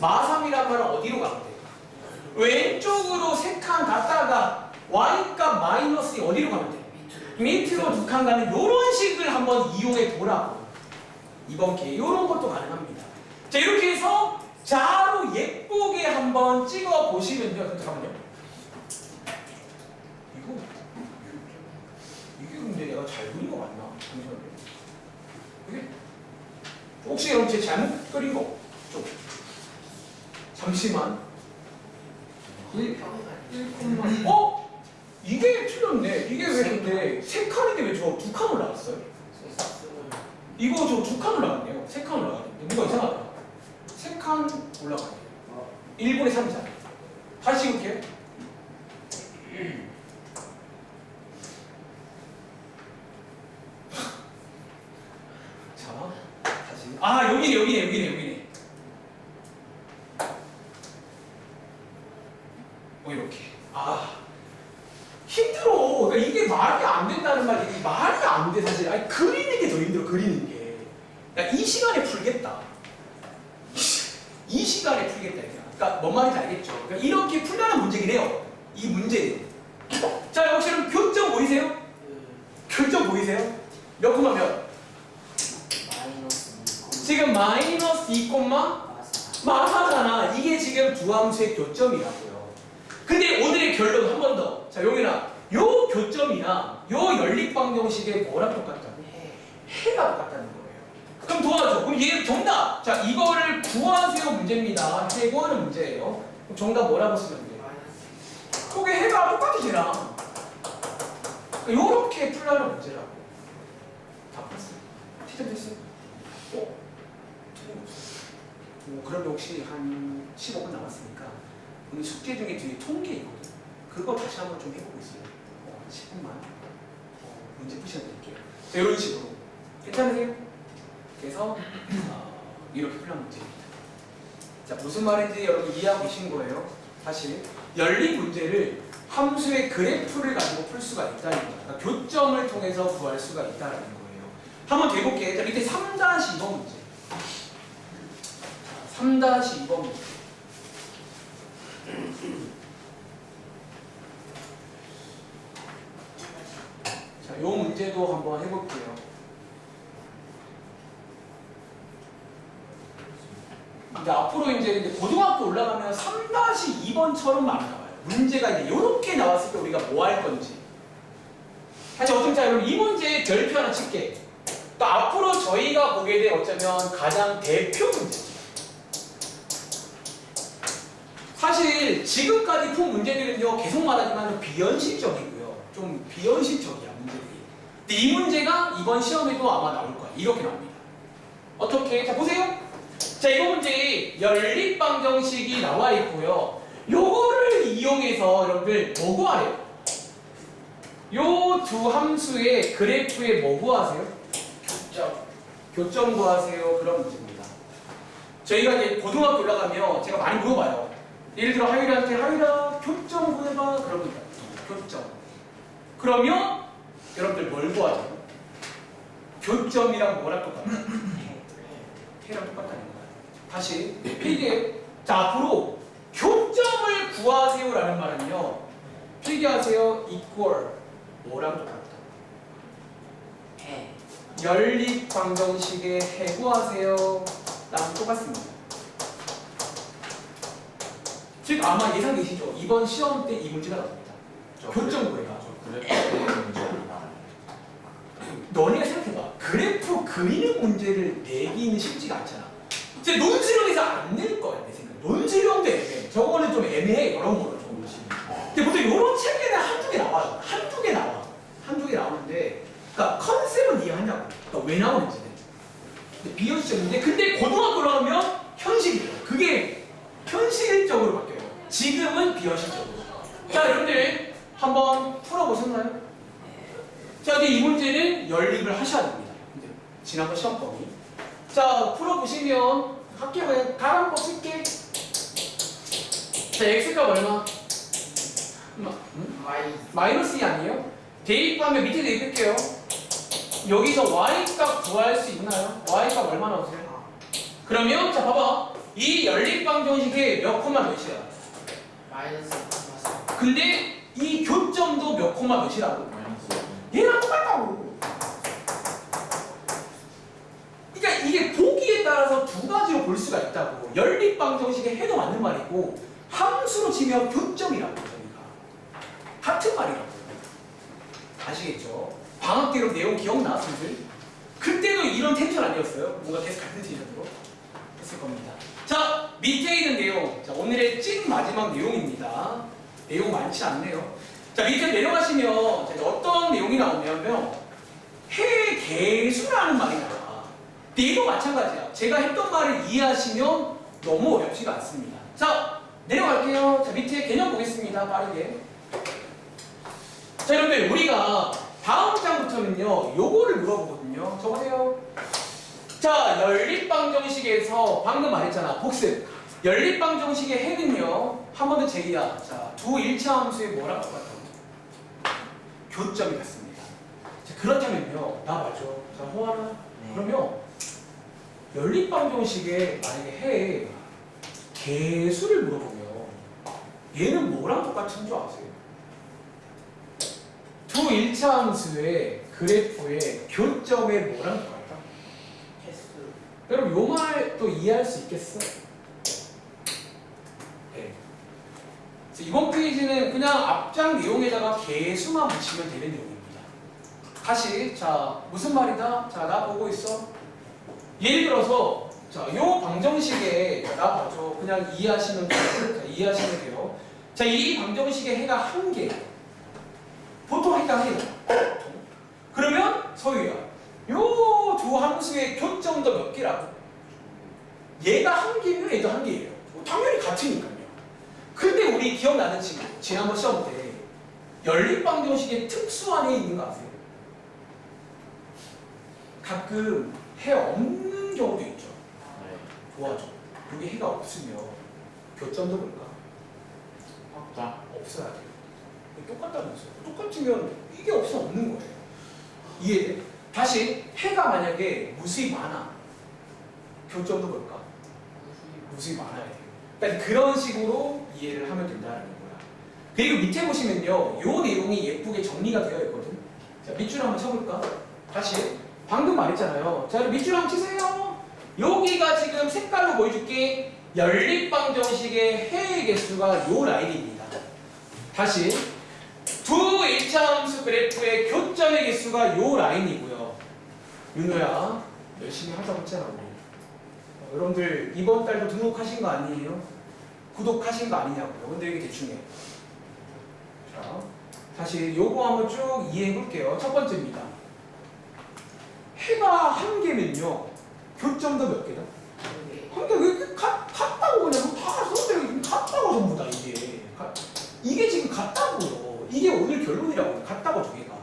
마3이란 말은 어디로 가면 돼요? 왼쪽으로 3칸 갔다가 y값 마이너스 어디로 가면 돼요? 밑으로 2칸 가는 이런 식을 한번 이용해 보라고. 이번 기회에 이런 것도 가능합니다. 자, 이렇게 해서 자로 예쁘게 한번 찍어 보시면요. 잠깐만요. 이게 근데 내가 잘 그린 거 맞나? 잠시만요. 이게 혹시 여러분 제 잘못 그린 거 좀 잠시만. 1, 이게 틀렸네. 이게 왜 근데 3칸인데 왜 저 2칸 올라갔어요? 이거 저 2칸 올라갔네요. 3칸 올라갔는데 뭔가 이상하다. 3칸 올라가네요. 1분의 3이잖아요. 다시 찍을게요. 자, 다시. 여기네. 안 된다는 말이 말이 안 돼 사실. 아니 그리는 게 더 힘들어 그리는 게. 야, 이 시간에 풀겠다. 이 시간에 풀겠다 이게. 그러니까 뭔 말인지 알겠죠? 그러니까 이렇게 풀려는 문제긴 해요. 이 문제. 자 혹시 그럼 교점 보이세요? 교점 보이세요? 몇 콤마 몇? 마이너스 지금 마이너스 2 콤마 마하잖아. 이게 지금 두 함수의 교점이라고요. 근데 오늘의 결론 한 번 더. 자 용현아, 요 교점이랑 요 연립방정식의 뭐랑 똑같다? 해가 똑같다는 거예요. 그럼 도와줘. 그럼 얘 정답. 자 이거를 구하세요 문제입니다. 해구하는 문제예요. 그럼 정답 뭐라고 쓰면 돼? 그게 해가 똑같으잖아. 요렇게 풀라는 문제라고. 다 풀었어요. 시점 됐어요? 그러면 혹시 한 15분 남았으니까 오늘 숙제 중에 뒤에 통계 있거든. 그거 다시 한번 좀 해보고 있어요. 10분만 문제 푸셔드릴게요. 자, 이런 식으로 괜찮으세요? 그래서 이렇게 풀란 문제입니다. 자 무슨 말인지 여러분 이해하고 계신 거예요? 사실 연립 문제를 함수의 그래프를 가지고 풀 수가 있다는 거예요. 그러니까 교점을 통해서 구할 수가 있다는 거예요. 한번 해볼게요. 자 밑에 3-2번 문제. 3-2번 문제. 자, 요 문제도 한번 해볼게요. 근데 앞으로 이제 고등학교 올라가면 3-2번처럼 많이 나와요. 문제가 이제 요렇게 나왔을 때 우리가 뭐 할 건지. 사실 어쩜 자 여러분 이 문제의 별표 하나 칠게. 또 앞으로 저희가 보게 될 어쩌면 가장 대표 문제. 사실 지금까지 푼 문제들은요 계속 말하지만 비현실적이고요. 좀 비현실적이야 문제들이. 근데 이 문제가 이번 시험에도 아마 나올 거야. 이렇게 나옵니다. 어떻게? 자 보세요. 자 이거 문제 연립방정식이 나와 있고요. 요거를 이용해서 여러분들 뭐 구하래요? 요 두 함수의 그래프에 뭐 구하세요? 교점 구하세요. 그런 문제입니다. 저희가 이제 고등학교 올라가면 제가 많이 물어봐요. 예를 들어 하율이한테 하율아 교점 구해봐 그럽니다. 교점. 그러면 여러분들 뭘 구하죠? 교점이랑 뭐랑 똑같아요? 해랑 똑같다는 거예요. 다시 필기해. 자 앞으로 교점을 구하세요라는 말은요. 필기하세요. equal 뭐랑 똑같다? 해 연립방정식의 해 구하세요. 랑 똑같습니다. 즉 아마 예상 계시죠? 이번 시험 때 이 문제가 나옵니다. 교점 구해라. 너네가 생각해봐. 그래프 그리는 문제를 내기는 쉽지가 않잖아. 이제 논술형에서 안 낼 거야 내 생각에. 논술형도 애매해. 저거는 좀 애매해. 이런 거는 좀. 근데 보통 이런 책에는 한두 개 나와요. 한두 개 나와. 한두 개 나오는데 그러니까 컨셉은 이해하냐고. 그러니까 왜 나오는지는. 비현실적인데 근데 고등학교로 가면 현실이에요. 그게 현실적으로 바뀌어요. 지금은 비현실적으로. 자 여러분들 한번 풀어보셨나요? 자 이제 이 문제는 연립을 하셔야 됩니다. 이제 지난번 시험 범위. 자 풀어보시면 할게요. 다 한번 쓸게. 자 x값 얼마? 마이너스 2 아니에요? 대입하면 밑에 대입할게요. 여기서 y값 구할 수 있나요? y값 얼마 나오세요? 그러면 자 봐봐. 이 연립방정식의 몇 콤마 몇이야? 마이너스 근데 이 교점도 몇 콤마 몇이라고? 얘랑 똑같다고. 그러니까 이게 보기에 따라서 두 가지로 볼 수가 있다고. 연립방정식에 해도 맞는 말이고 함수로 치면 교점이라고 저희가 같은 말이라고. 아시겠죠? 방학 때로 내용 기억나? 선생님? 그때도 이런 텐션 아니었어요? 뭔가 계속 같은 텐션으로 했을 겁니다. 자 밑에 있는 내용. 자 오늘의 찐 마지막 내용입니다. 내용 많지 않네요. 자 밑에 내려가시면 자, 어떤 내용이 나오냐면 해계수라는 말이 나와. 근데 이거 마찬가지야. 제가 했던 말을 이해하시면 너무 어렵지가 않습니다. 자 내려갈게요. 자 밑에 개념 보겠습니다. 빠르게. 자 여러분들 우리가 다음 장부터는요 요거를 물어보거든요. 적으세요. 자 연립방정식에서 방금 말했잖아. 복습. 연립방정식의 해는요 한 번 더 제기야. 자 두 일차 함수의 뭐랑 똑같다고? 교점이 같습니다. 그렇다면요. 나 맞아. 자, 호환아. 네. 그러면 연립방정식에 만약에 해 개수를 물어보면 얘는 뭐랑 똑같은 줄 아세요? 두 일차함수의 그래프의 교점에 뭐랑 똑같다? 개수. 여러분 요 말 또 이해할 수 있겠어? 네. 그래서 이번 페이지는 그냥 앞장 내용에다가 개수만 붙이면 되는 내용입니다. 다시 자 무슨 말이다? 자 나 보고 있어. 예를 들어서 자 요 방정식에 나 봐줘. 그냥 이해하시면 돼요. 자, 이해하시면 돼요. 자 이 방정식의 해가 한 개. 보통 해가 한 개. 그러면 서유야. 요 두 함수의 교점도 몇 개라고? 얘가 한 개면 얘도 한 개예요. 당연히 같으니까요. 근데 우리 기억나는 친구 지난번 시험 때 연립방정식의 특수한에 있는 거 아세요? 가끔 해 없는 경우도 있죠. 도와줘. 여기 해가 없으면 교점도 볼까? 확자. 없어야 돼요. 똑같다면서요. 똑같으면 이게 없으면 없는 거예요. 이해돼? 다시 해가 만약에 무수히 많아. 교점도 볼까? 무수히 많아야 돼요. 그러니까 그런 식으로 이해를 하면 된다는 거야. 그리고 밑에 보시면요. 요 내용이 예쁘게 정리가 되어 있거든. 자, 밑줄 한번 쳐볼까? 다시. 방금 말했잖아요. 자, 밑줄 한번 치세요. 여기가 지금 색깔로 보여줄게. 연립방정식의 해의 개수가 요 라인입니다. 다시. 두 일차함수 그래프의 교점의 개수가 요 라인이고요. 윤호야, 열심히 하자고 했잖아, 우리. 여러분들 이번 달도 등록하신 거 아니에요? 구독하신 거 아니냐고요. 근데 이게 대충해. 자, 다시 요거 한번 쭉 이해해 볼게요. 첫 번째입니다. 해가 한 개면요. 교점도 몇 개다? 한 개. 왜 이렇게 같다고 그냥 다 선생님이 같다고 전부 다 이게. 이게 지금 같다고요. 이게 오늘 결론이라고. 같다고 두 개가.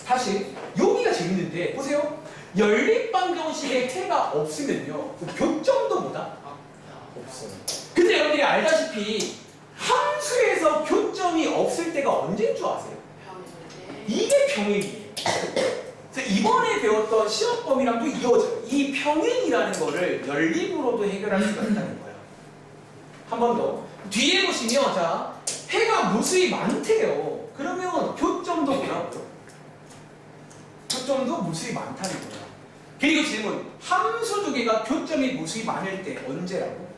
다시 여기가 재밌는데 보세요. 연립방정식에 해가 없으면요. 그 교점도 뭐다? 없어요. 근데 여러분들이 알다시피 함수에서 교점이 없을 때가 언제인 줄 아세요? 이게 평행이에요. 그래서 이번에 배웠던 시험 범위랑도 이어져요. 이 평행이라는 거를 연립으로도 해결할 수가 있다는 거예요. 한 번 더. 뒤에 보시면 자 해가 무수히 많대요. 그러면 교점도 뭐라고요? 교점도 무수히 많다는 거예요. 그리고 질문. 함수 두 개가 교점이 무수히 많을 때 언제라고?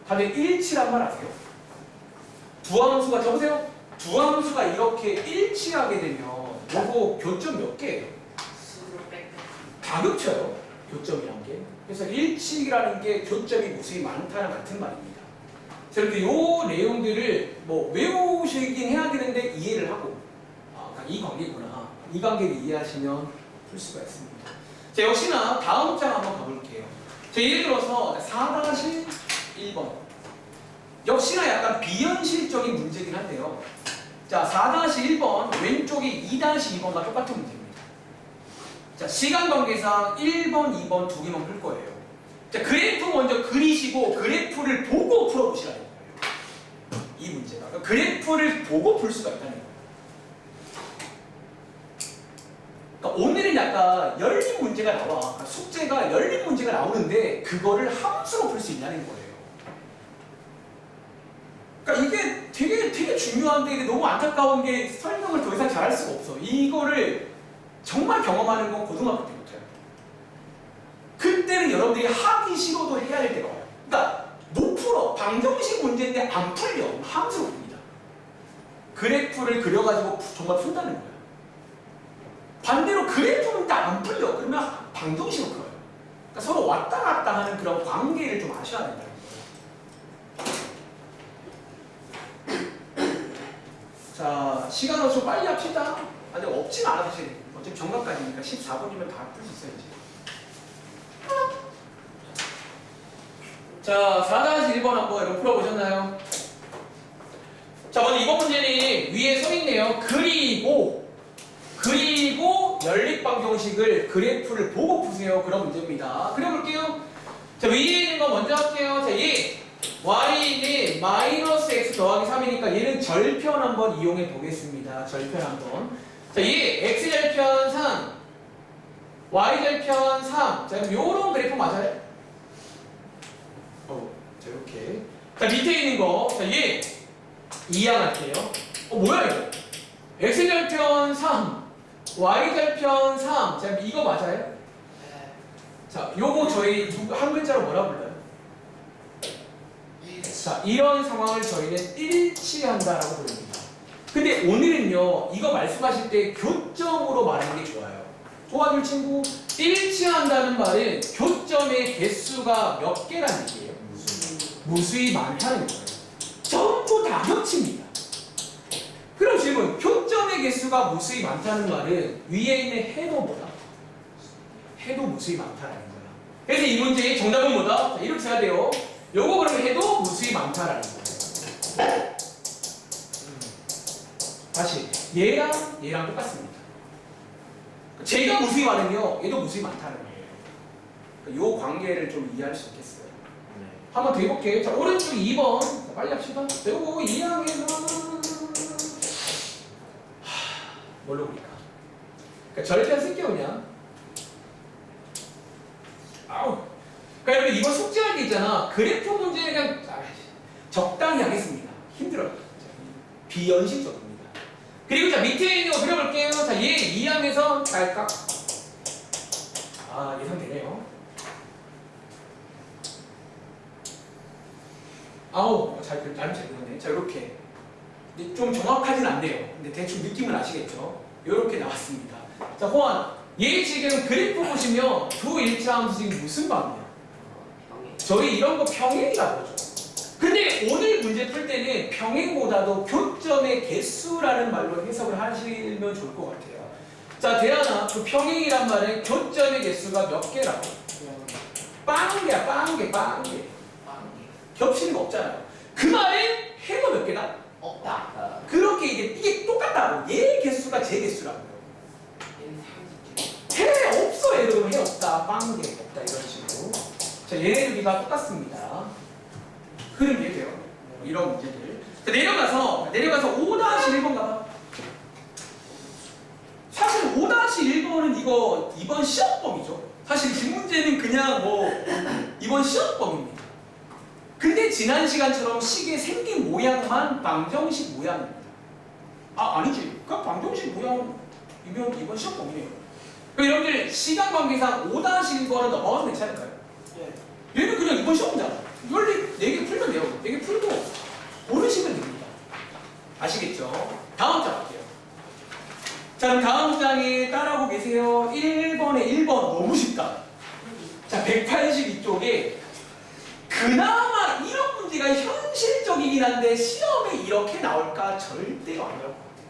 다들 일치란 말 아세요? 두 함수가 적으세요. 두 함수가 이렇게 일치하게 되면 요거 교점 몇 개예요? 다 겹쳐요. 교점이란 게. 그래서 일치라는 게 교점이 무수히 많다는 같은 말입니다. 자, 이렇게 요 내용들을 뭐 외우시긴 해야 되는데 이해를 하고 이 관계구나. 이 관계를 이해하시면 풀 수가 있습니다. 자, 역시나 다음 장 한번 가볼게요. 자, 예를 들어서 4-1번. 역시나 약간 비현실적인 문제긴 한데요. 자, 4-1번 왼쪽이 2-2번과 똑같은 문제입니다. 자, 시간 관계상 1번, 2번 두 개만 풀 거예요. 자, 그래프 먼저 그리시고 그래프를 보고 풀어보시라는 거예요. 이 문제가. 그러니까 그래프를 보고 풀 수가 있다는 거예요. 그러니까 오늘은 약간 열린 문제가 나와. 그러니까 숙제가 열린 문제가 나오는데 그거를 함수로 풀 수 있냐는 거예요. 그러니까 이게 되게 중요한데 이게 너무 안타까운 게 설명을 더 이상 잘할 수가 없어. 이거를 정말 경험하는 건 고등학교 때부터야. 그때는 여러분들이 하기 싫어도 해야 될 때가 와요. 그러니까 못 풀어. 방정식 문제인데 안 풀려. 함수로 풉니다. 그래프를 그려가지고 정말 푼다는 거야. 반대로 그래프는 딱 안 풀려. 그러면 방정식으로 풀어요. 그러니까 서로 왔다 갔다 하는 그런 관계를 좀 아셔야 된다는 거예요. 자, 시간을 좀 빨리 합시다. 근데 없진 않아 사실. 어차피 정각까지니까 14분이면 다 풀 수 있어요 이제. 자, 4-1번 한번 이렇게 풀어보셨나요? 자, 먼저 이번 문제는 위에 써있네요. 그리고 연립방정식을 그래프를 보고 푸세요. 그런 문제입니다. 그려볼게요. 자, 위에 있는 거 먼저 할게요. 자, 얘 y는 마이너스 x 더하기 3이니까 얘는 절편 한번 이용해 보겠습니다. 절편 한번. 자, 이 x절편 3, y절편 3. 자, 그럼 요런 그래프 맞아요? 자, 이렇게. 자, 밑에 있는 거. 자, 얘 이항할게요. 뭐야 이거? x절편 3, y절편 3. 자, 이거 맞아요? 자, 요거 저희 한 글자로 뭐라 불러요? 자, 이런 상황을 저희는 일치한다라고 부릅니다. 근데 오늘은요, 이거 말씀하실 때 교점으로 말하는 게 좋아요. 도와줄 친구, 일치한다는 말은 교점의 개수가 몇 개라는 얘기예요? 무수히 많다는 거예요. 전부 다 합칩니다. 그럼 질문, 교점의 개수가 무수히 많다는 말은 위에 있는 해도 뭐다? 해도 무수히 많다라는 거야. 그래서 이 문제의 정답은 뭐다? 자, 이렇게 써야 돼요. 요거 그러면 해도 무수히 많다라는 거예요. 다시 얘랑 얘랑 똑같습니다. 제가 무수히 많으며 얘도 무수히 많다는 거예요. 요 관계를 좀 이해할 수 있겠어요. 한번 더 해볼게요. 자, 오른쪽 2번. 자, 빨리 합시다. 자, 요거 이항에는 뭘로 그릴까? 그러니까 절편 쓸게요 그냥. 아우. 그러니까 여러분 이번 숙제할 게 있잖아. 그래프 문제는 그냥 적당히 하겠습니다. 힘들어요. 비현실적입니다. 그리고 자 밑에 있는 거 그려볼게요. 자, 얘 이항에서 딸깍. 아, 예상되네요. 아우, 잘 그렸네. 자, 이렇게. 근데 좀 정확하진 않네요. 근데 대충 느낌은 아시겠죠? 이렇게 나왔습니다. 자, 호환. 얘 지금 그래프 보시면 두 일자함수 지금 무슨 방이야? 저희 이런 거 평행이라고 하죠. 근데 오늘 문제 풀 때는 평행보다도 교점의 개수라는 말로 해석을 하시면 좋을 것 같아요. 자, 대안아, 그 평행이란 말은 교점의 개수가 몇 개라고? 빵개야, 빵개. 겹치는 거 없잖아요. 그 말은 해도 몇 개다? 없다. 그렇게 이게 똑같다고. 얘 개수가 제 개수라고요. 해 없어. 얘도 그럼 해 없다. 빵개 없다. 이런 식으로. 자, 얘네들이가 똑같습니다. 흐름 이해돼요? 이런 문제들. 자, 내려가서 5-1번 가봐. 사실 5-1번은 이번 시험범위죠. 사실 이 문제는 그냥 이번 시험범위입니다. 근데 지난 시간처럼 식의 생긴 모양만 방정식 모양입니다. 아니지. 그냥 방정식 모양이면 이번 시험범위네요. 그럼 여러분들 시간 관계상 5-1번은 넘어가도 괜찮을까요? 네. 얘는 그냥 이번 시험이잖아. 이걸 4개 풀면 돼요. 4개 풀고 모르시면 됩니다. 아시겠죠? 다음 장 갈게요. 자, 그럼 다음 장에 따라하고 계세요. 1번에 1번 너무 쉽다. 자, 182쪽에 그나마 이런 문제가 현실적이긴 한데 시험에 이렇게 나올까? 절대로 안 나올 것 같아요.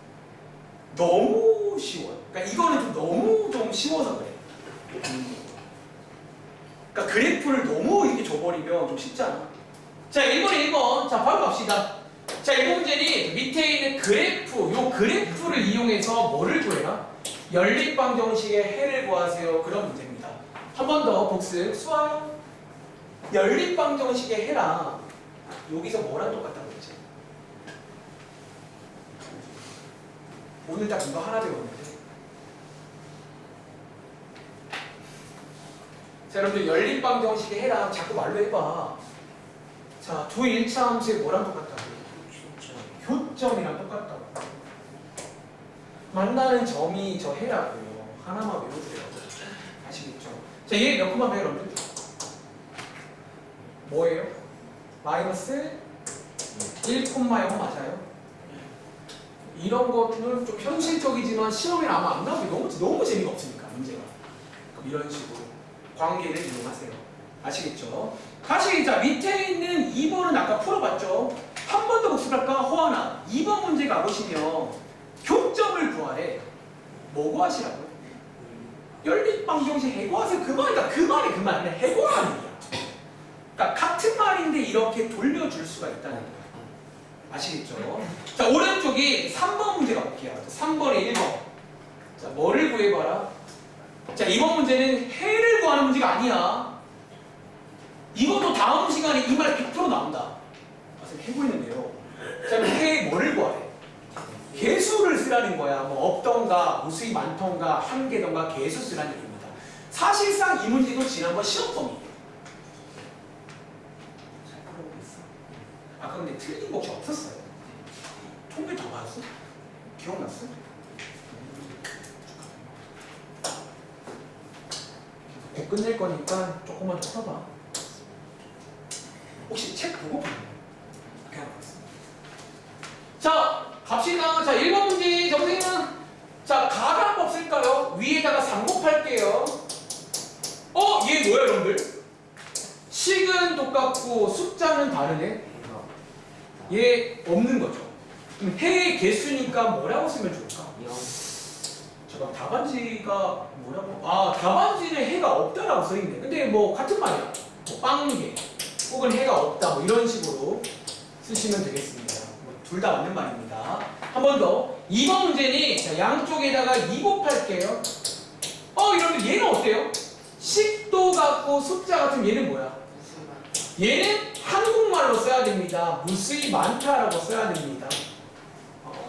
너무 쉬워요. 그러니까 이거는 좀 너무 좀 쉬워서 그래. 그러니까 그래프를 너무 이렇게 줘버리면 좀 쉽잖아. 자, 1번에 1번. 자, 바로 갑시다. 자, 이 문제는 밑에 있는 그래프, 요 그래프를 이용해서 뭐를 구해라? 연립방정식의 해를 구하세요. 그런 문제입니다. 한 번 더 복습. 수학. 연립방정식의 해랑 여기서 뭐랑 똑같다고 했지? 오늘 딱 이거 하나 배웠는데. 자, 여러분들 연립방정식의 해랑 자꾸 말로 해봐. 자, 두 일차함수의 뭐랑 똑같다고? 교점이랑 똑같다고. 만나는 점이 저 해라고요. 하나만 외워주세요. 아시겠죠? 자, 얘 몇 콤마 배요, 여러분들? 뭐예요? 마이너스 1,0 맞아요? 이런 거는 좀 현실적이지만 시험에 아마 안 나오기 너무 재미가 없으니까 문제가. 그럼 이런 식으로 관계를 이용하세요. 아시겠죠? 다시 자 밑에 있는 2번은 아까 풀어봤죠? 한 번 더 복습할까? 호하나 2번 문제 가보시면 교점을 구하래. 뭐 구하시라고요? 연립방정식 해구하세요. 그 말이 그 말이야. 해구하는 얘기야. 그러니까 같은 말인데 이렇게 돌려줄 수가 있다는 거예요. 아시겠죠? 자, 오른쪽이 3번 문제 가볼게요. 3번에 1번. 자, 뭐를 구해봐라? 자, 이번 문제는 해를 구하는 문제가 아니야. 이것도 다음 시간에 이 말 100% 나온다. 아, 선생님 해보이는데요. 자, 그럼 해 뭐를 구하래? 개수를 쓰라는 거야. 뭐 없던가, 무수히 많던가, 한 개던가 개수 쓰라는 얘기입니다. 사실상 이 문제도 지난번 시험범위예요. 잘 풀어보겠어. 아까 근데 틀린 거 혹시 없었어요? 통계 다 봤어? 기억났어? 곧 끝낼 거니까 조금만 더 써봐. 혹시 책 보고 봤나요? 그냥 봤어. 자, 갑시다. 자, 1번 문제 정생은 자, 가감법 쓸까요? 위에다가 3 곱할게요. 얘 뭐야, 여러분들? 식은 똑같고 숫자는 다르네. 얘 없는 거죠. 그럼 해의 개수니까 뭐라고 쓰면 좋을까? 잠깐, 답안지가 뭐라고? 답안지는 해가 없다라고 써있네. 근데 뭐 같은 말이야. 뭐 빵개 혹은 해가 없다 뭐 이런 식으로 쓰시면 되겠습니다. 둘 다 맞는 말입니다. 한 번 더. 2번 문제니 자, 양쪽에다가 2 곱할게요. 이러면 얘는 어때요? 식도 같고 숫자 같은 얘는 뭐야? 얘는 한국말로 써야 됩니다. 무수히 많다라고 써야 됩니다.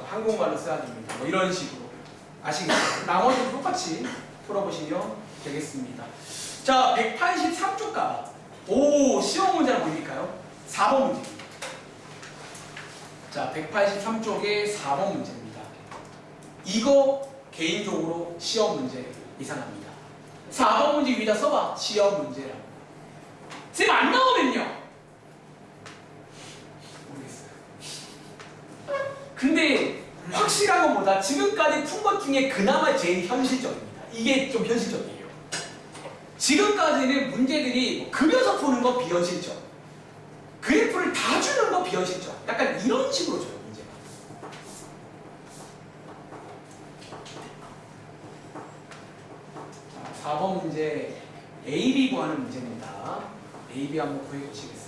한국말로 써야 됩니다. 뭐 이런 식으로. 아시겠죠? 나머지도 똑같이 풀어보시면 되겠습니다. 자, 183쪽 가. 시험 문제나 보일까요? 4번 문제입니다. 자, 183쪽에 4번 문제입니다. 이거 개인적으로 시험 문제 이상합니다. 4번 문제 위에다 써봐. 시험 문제라고. 쌤 안 나오면요? 모르겠어요. 근데 확실한 것보다 지금까지 푼 것 중에 그나마 제일 현실적입니다. 이게 좀 현실적이에요. 지금까지는 문제들이 그려서 푸는 거 비현실적, 그래프를 다 주는 거 비현실적, 약간 이런 식으로 줘요, 문제가. 자, 4번 문제 A, B 구하는 문제입니다. A, B 한번 구해보시겠어요?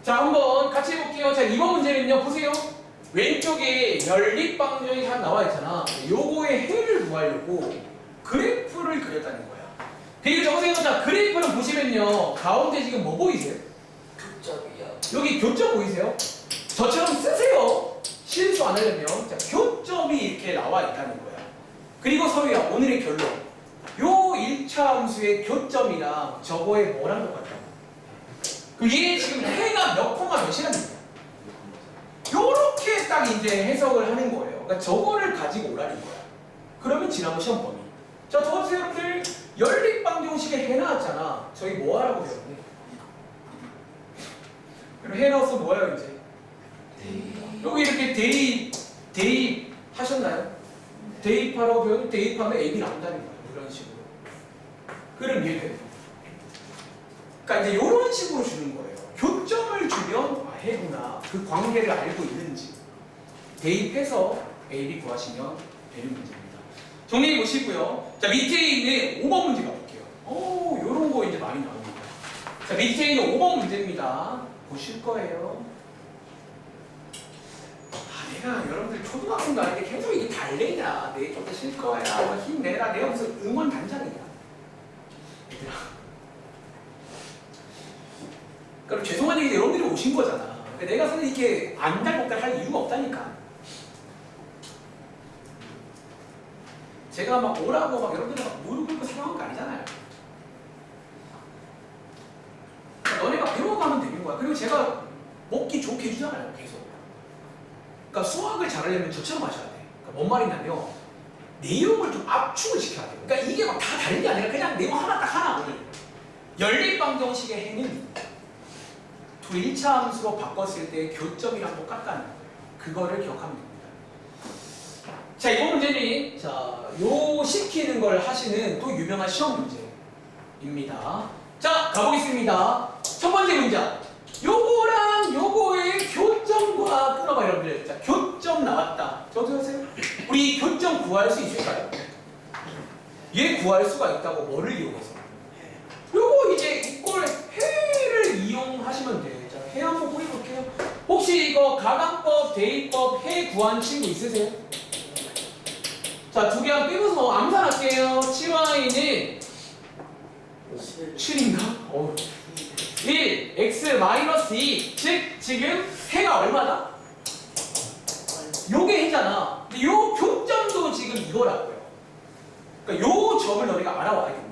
자, 한번 같이 해볼게요. 자, 이번 문제는요, 보세요. 왼쪽에 연립방정이 하나 나와 있잖아. 요거의 해를 구하려고 그래프를 그렸다는 거야. 그리고 적으세요. 자, 그래프를 보시면요, 가운데 지금 뭐 보이세요? 교점이요. 여기 교점 보이세요? 저처럼 쓰세요. 실수 안 하려면. 자, 교점이 이렇게 나와 있다는 거야. 그리고 서유야, 오늘의 결론. 요 1차 함수의 교점이랑 저거의 뭐랑 똑같다고? 그게 지금 해가 몇 콤마 몇이랍니까? 요렇게 딱 이제 해석을 하는 거예요. 그러니까 저거를 가지고 오라는 거야. 그러면 지난번 시험 범위. 자, 도와주세요, 여러분들. 연립방정식에 해 나왔잖아. 저희 뭐 하라고 배웠니? 그럼 해 넣어서 뭐예요, 이제? 여기 이렇게 대입 하셨나요? 대입하라고 배우면 대입하면 AB 나온다는 거예요. 이런 식으로. 그럼 이해돼요? 그러니까 이제 이런 식으로 주는 거예요. 교점을 주면 해구나. 그 관계를 알고 있는지 대입해서 AB 구하시면 되는 문제입니다. 정리해 보시고요. 자, 밑에 있는 5번 문제 가볼게요. 요런 거 이제 많이 나옵니다. 자, 밑에 있는 5번 문제입니다. 보실 거예요. 내가 여러분들 초등학생도 아닌데 계속 이게 달래냐. 내 좀 더 쉴 거야. 힘내라. 내가 무슨 응원 단장이야. 얘들아. 그럼 죄송한 얘기인데 여러분들이 오신 거잖아. 내가 사실 이렇게 안달복달 할 이유가 없다니까. 제가 막 오라고 막 여러분들 막 무릎 꿇고 사랑한 거 아니잖아요. 그러니까 너네가 배워가면 되는 거야. 그리고 제가 먹기 좋게 해주잖아요. 계속. 그러니까 수학을 잘하려면 저처럼 하셔야 돼. 그러니까 뭔 말이냐면 내용을 좀 압축을 시켜야 돼요. 그러니까 이게 막 다 다른 게 아니라 그냥 내용 하나 딱 하나 오늘. 연립방정식의 해는 두 1차 함수로 바꿨을 때 교점이랑 똑같다는 거예요. 그거를 기억하면 됩니다. 자, 이번 문제는 요 시키는 걸 하시는 또 유명한 시험 문제입니다. 자, 가보겠습니다. 첫 번째 문제. 요거랑 요거의 교점과 끊어봐, 여러분들. 자, 교점 나왔다. 저도 하세요. 우리 교점 구할 수 있을까요? 얘 구할 수가 있다고. 뭐를 이용해서? 요거 이제 이걸 해를 하시면 돼. 자, 해 한번 보여볼게요. 혹시 이거 가강법, 대입법, 해 구한 친구 있으세요? 자, 두 개 한 빼고서 암산할게요. 7y는 7인가? 1, x 마이너스 2. 즉, 지금 해가 얼마다? 요게 해잖아. 근데 요 교점도 지금 이거라고요. 그러니까 요 점을 너희가 알아와야 돼.